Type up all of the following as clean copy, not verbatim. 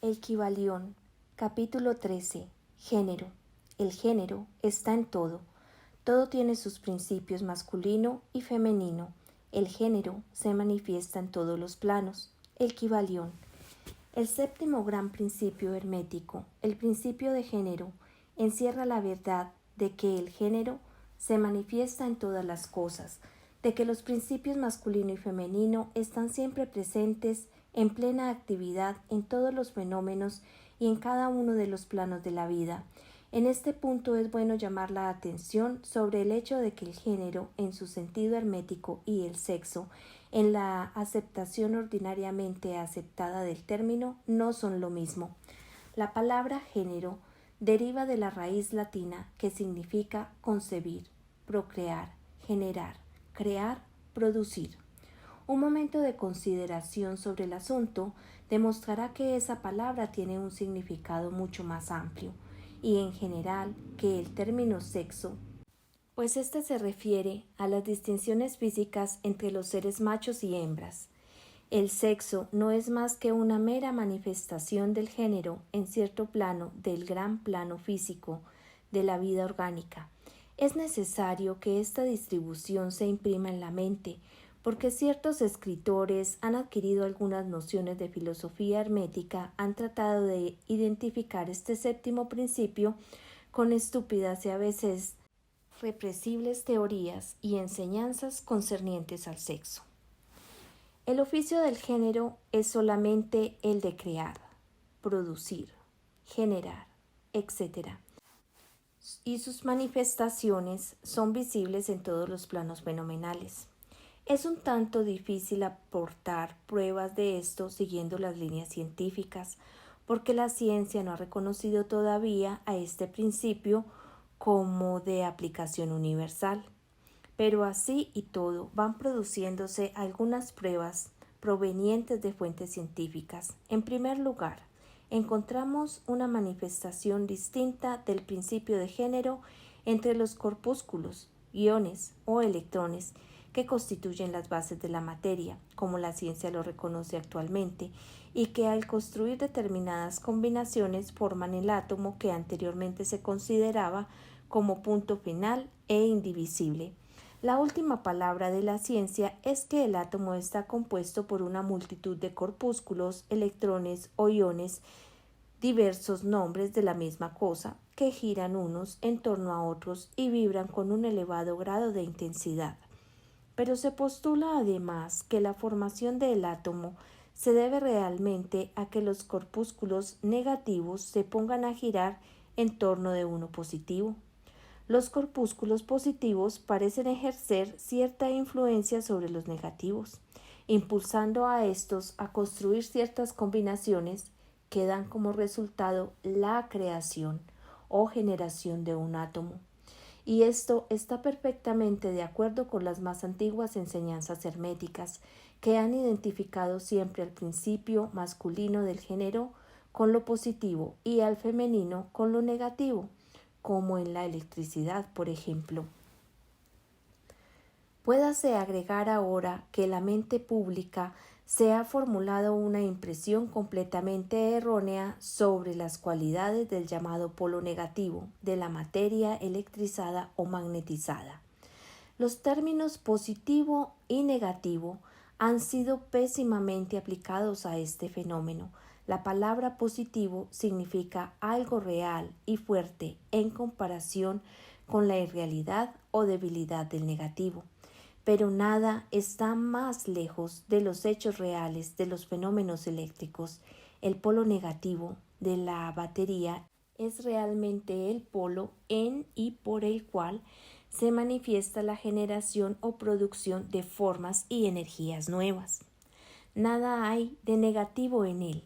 El Kybalión, capítulo 13. Género. El género está en todo. Todo tiene sus principios masculino y femenino. El género se manifiesta en todos los planos. El Kybalión. El séptimo gran principio hermético, el principio de género, encierra la verdad de que el género se manifiesta en todas las cosas, de que los principios masculino y femenino están siempre presentes en plena actividad en todos los fenómenos y en cada uno de los planos de la vida. En este punto es bueno llamar la atención sobre el hecho de que el género, en su sentido hermético, y el sexo, en la aceptación ordinariamente aceptada del término, no son lo mismo. La palabra género deriva de la raíz latina que significa concebir, procrear, generar, crear, producir. Un momento de consideración sobre el asunto demostrará que esa palabra tiene un significado mucho más amplio y en general que el término sexo, pues éste se refiere a las distinciones físicas entre los seres machos y hembras. El sexo no es más que una mera manifestación del género en cierto plano del gran plano físico de la vida orgánica. Es necesario que esta distribución se imprima en la mente, porque ciertos escritores han adquirido algunas nociones de filosofía hermética, han tratado de identificar este séptimo principio con estúpidas y a veces represibles teorías y enseñanzas concernientes al sexo. El oficio del género es solamente el de crear, producir, generar, etc. Y sus manifestaciones son visibles en todos los planos fenomenales. Es un tanto difícil aportar pruebas de esto siguiendo las líneas científicas, porque la ciencia no ha reconocido todavía a este principio como de aplicación universal. Pero así y todo van produciéndose algunas pruebas provenientes de fuentes científicas. En primer lugar, encontramos una manifestación distinta del principio de género entre los corpúsculos, iones o electrones que constituyen las bases de la materia, como la ciencia lo reconoce actualmente, y que al construir determinadas combinaciones forman el átomo que anteriormente se consideraba como punto final e indivisible. La última palabra de la ciencia es que el átomo está compuesto por una multitud de corpúsculos, electrones o iones, diversos nombres de la misma cosa, que giran unos en torno a otros y vibran con un elevado grado de intensidad. Pero se postula además que la formación del átomo se debe realmente a que los corpúsculos negativos se pongan a girar en torno de uno positivo. Los corpúsculos positivos parecen ejercer cierta influencia sobre los negativos, impulsando a estos a construir ciertas combinaciones que dan como resultado la creación o generación de un átomo. Y esto está perfectamente de acuerdo con las más antiguas enseñanzas herméticas, que han identificado siempre al principio masculino del género con lo positivo y al femenino con lo negativo, como en la electricidad, por ejemplo. Puédase agregar ahora que la mente pública se ha formulado una impresión completamente errónea sobre las cualidades del llamado polo negativo de la materia electrizada o magnetizada. Los términos positivo y negativo han sido pésimamente aplicados a este fenómeno. La palabra positivo significa algo real y fuerte en comparación con la irrealidad o debilidad del negativo. Pero nada está más lejos de los hechos reales de los fenómenos eléctricos. El polo negativo de la batería es realmente el polo en y por el cual se manifiesta la generación o producción de formas y energías nuevas. Nada hay de negativo en él.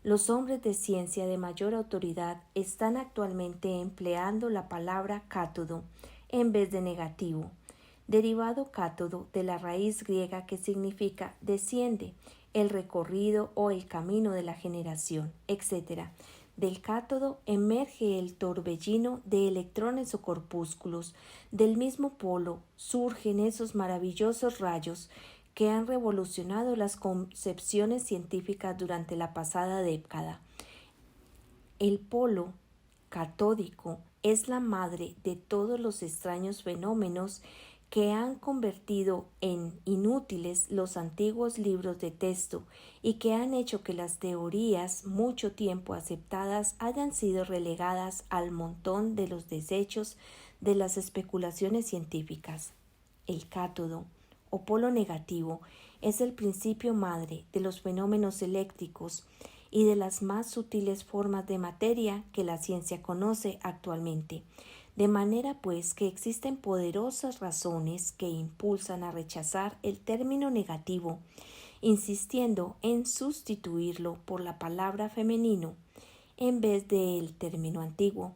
Los hombres de ciencia de mayor autoridad están actualmente empleando la palabra cátodo en vez de negativo, derivado cátodo de la raíz griega que significa desciende, el recorrido o el camino de la generación, etc. Del cátodo emerge el torbellino de electrones o corpúsculos. Del mismo polo surgen esos maravillosos rayos que han revolucionado las concepciones científicas durante la pasada década. El polo catódico es la madre de todos los extraños fenómenos que han convertido en inútiles los antiguos libros de texto y que han hecho que las teorías mucho tiempo aceptadas hayan sido relegadas al montón de los desechos de las especulaciones científicas. El cátodo o polo negativo es el principio madre de los fenómenos eléctricos y de las más sutiles formas de materia que la ciencia conoce actualmente. De manera pues que existen poderosas razones que impulsan a rechazar el término negativo, insistiendo en sustituirlo por la palabra femenino en vez del término antiguo.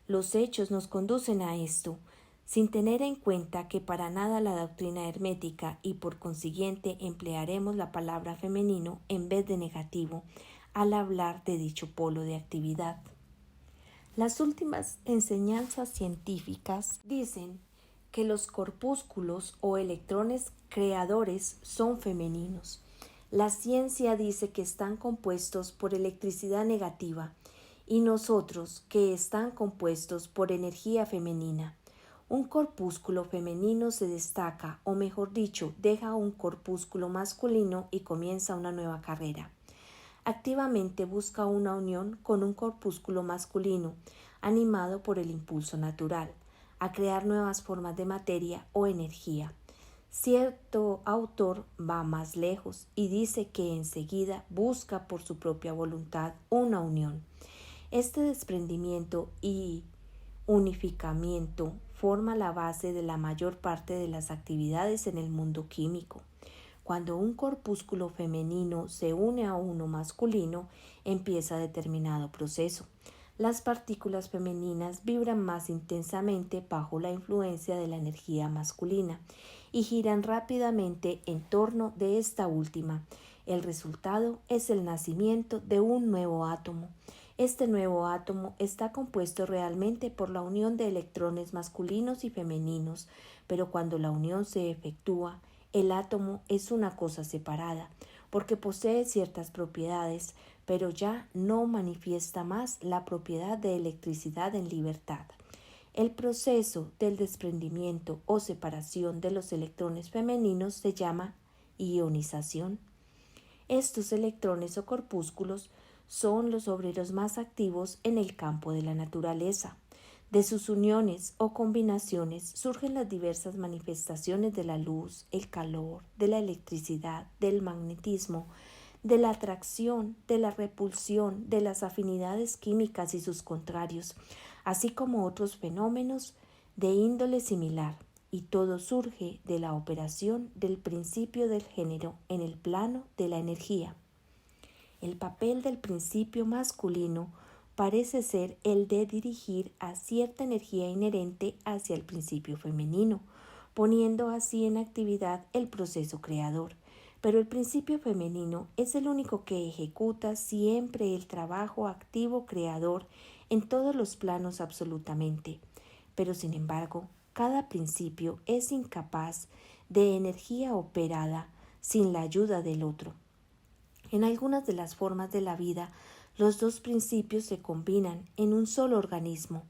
Los hechos nos conducen a esto, sin tener en cuenta que para nada la doctrina hermética y por consiguiente emplearemos la palabra femenino en vez de negativo al hablar de dicho polo de actividad. Las últimas enseñanzas científicas dicen que los corpúsculos o electrones creadores son femeninos. La ciencia dice que están compuestos por electricidad negativa y nosotros que están compuestos por energía femenina. Un corpúsculo femenino se destaca, o mejor dicho, deja un corpúsculo masculino y comienza una nueva carrera. Activamente busca una unión con un corpúsculo masculino, animado por el impulso natural, a crear nuevas formas de materia o energía. Cierto autor va más lejos y dice que enseguida busca por su propia voluntad una unión. Este desprendimiento y unificamiento forma la base de la mayor parte de las actividades en el mundo químico. Cuando un corpúsculo femenino se une a uno masculino, empieza determinado proceso. Las partículas femeninas vibran más intensamente bajo la influencia de la energía masculina y giran rápidamente en torno de esta última. El resultado es el nacimiento de un nuevo átomo. Este nuevo átomo está compuesto realmente por la unión de electrones masculinos y femeninos, pero cuando la unión se efectúa, el átomo es una cosa separada, porque posee ciertas propiedades, pero ya no manifiesta más la propiedad de electricidad en libertad. El proceso del desprendimiento o separación de los electrones femeninos se llama ionización. Estos electrones o corpúsculos son los obreros más activos en el campo de la naturaleza. De sus uniones o combinaciones surgen las diversas manifestaciones de la luz, el calor, de la electricidad, del magnetismo, de la atracción, de la repulsión, de las afinidades químicas y sus contrarios, así como otros fenómenos de índole similar, y todo surge de la operación del principio del género en el plano de la energía. El papel del principio masculino parece ser el de dirigir a cierta energía inherente hacia el principio femenino, poniendo así en actividad el proceso creador. Pero el principio femenino es el único que ejecuta siempre el trabajo activo creador en todos los planos absolutamente. Pero sin embargo, cada principio es incapaz de energía operada sin la ayuda del otro. En algunas de las formas de la vida, los dos principios se combinan en un solo organismo.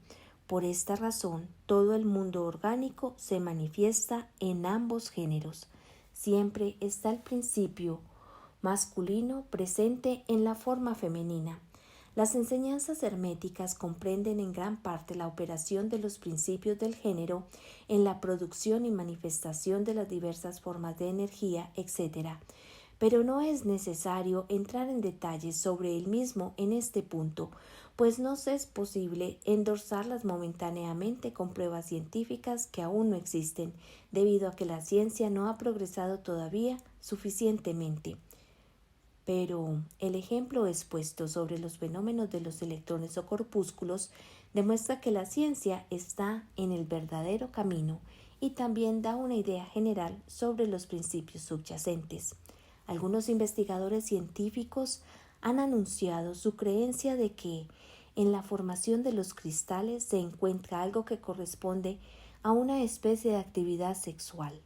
Por esta razón, todo el mundo orgánico se manifiesta en ambos géneros. Siempre está el principio masculino presente en la forma femenina. Las enseñanzas herméticas comprenden en gran parte la operación de los principios del género en la producción y manifestación de las diversas formas de energía, etc. Pero no es necesario entrar en detalles sobre el mismo en este punto, pues nos es posible endorsarlas momentáneamente con pruebas científicas que aún no existen, debido a que la ciencia no ha progresado todavía suficientemente. Pero el ejemplo expuesto sobre los fenómenos de los electrones o corpúsculos demuestra que la ciencia está en el verdadero camino y también da una idea general sobre los principios subyacentes. Algunos investigadores científicos han anunciado su creencia de que en la formación de los cristales se encuentra algo que corresponde a una especie de actividad sexual,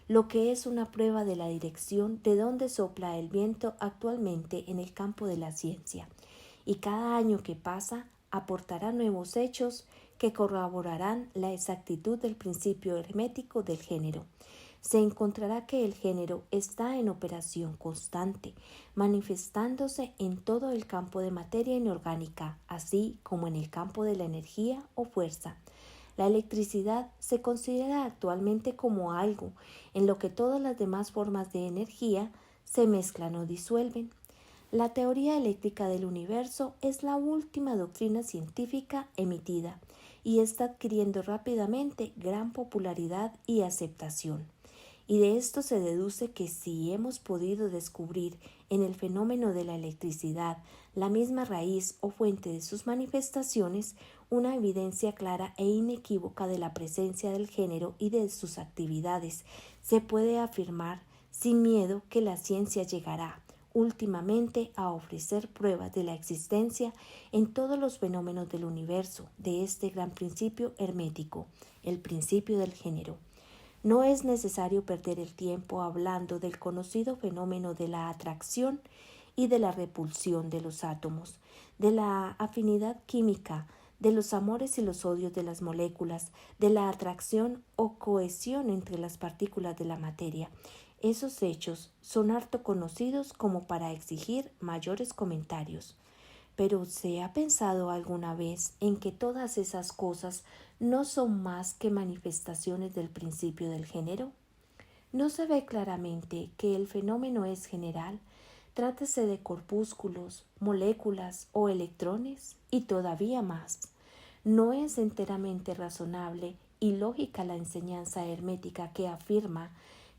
lo que es una prueba de la dirección de donde sopla el viento actualmente en el campo de la ciencia, y cada año que pasa aportará nuevos hechos que corroborarán la exactitud del principio hermético del género. Se encontrará que el género está en operación constante, manifestándose en todo el campo de materia inorgánica, así como en el campo de la energía o fuerza. La electricidad se considera actualmente como algo en lo que todas las demás formas de energía se mezclan o disuelven. La teoría eléctrica del universo es la última doctrina científica emitida y está adquiriendo rápidamente gran popularidad y aceptación. Y de esto se deduce que si hemos podido descubrir en el fenómeno de la electricidad la misma raíz o fuente de sus manifestaciones, una evidencia clara e inequívoca de la presencia del género y de sus actividades, se puede afirmar sin miedo que la ciencia llegará últimamente a ofrecer pruebas de la existencia en todos los fenómenos del universo de este gran principio hermético, el principio del género. No es necesario perder el tiempo hablando del conocido fenómeno de la atracción y de la repulsión de los átomos, de la afinidad química, de los amores y los odios de las moléculas, de la atracción o cohesión entre las partículas de la materia. Esos hechos son harto conocidos como para exigir mayores comentarios. Pero ¿se ha pensado alguna vez en que todas esas cosas no son más que manifestaciones del principio del género? ¿No se ve claramente que el fenómeno es general, trátese de corpúsculos, moléculas o electrones? Y todavía más, ¿no es enteramente razonable y lógica la enseñanza hermética que afirma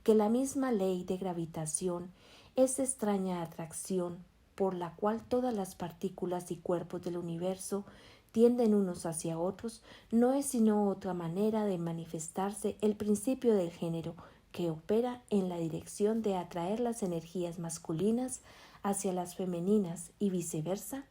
que la misma ley de gravitación, esa extraña atracción por la cual todas las partículas y cuerpos del universo tienden unos hacia otros, no es sino otra manera de manifestarse el principio del género que opera en la dirección de atraer las energías masculinas hacia las femeninas y viceversa?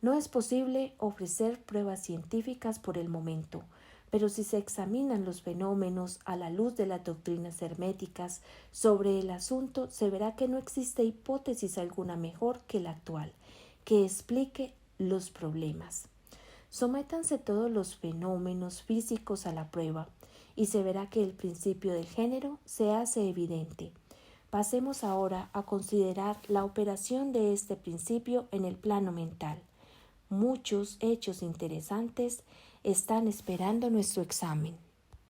No es posible ofrecer pruebas científicas por el momento, pero si se examinan los fenómenos a la luz de las doctrinas herméticas sobre el asunto, se verá que no existe hipótesis alguna mejor que la actual, que explique los problemas. Sométanse todos los fenómenos físicos a la prueba, y se verá que el principio del género se hace evidente. Pasemos ahora a considerar la operación de este principio en el plano mental. Muchos hechos interesantes están esperando nuestro examen.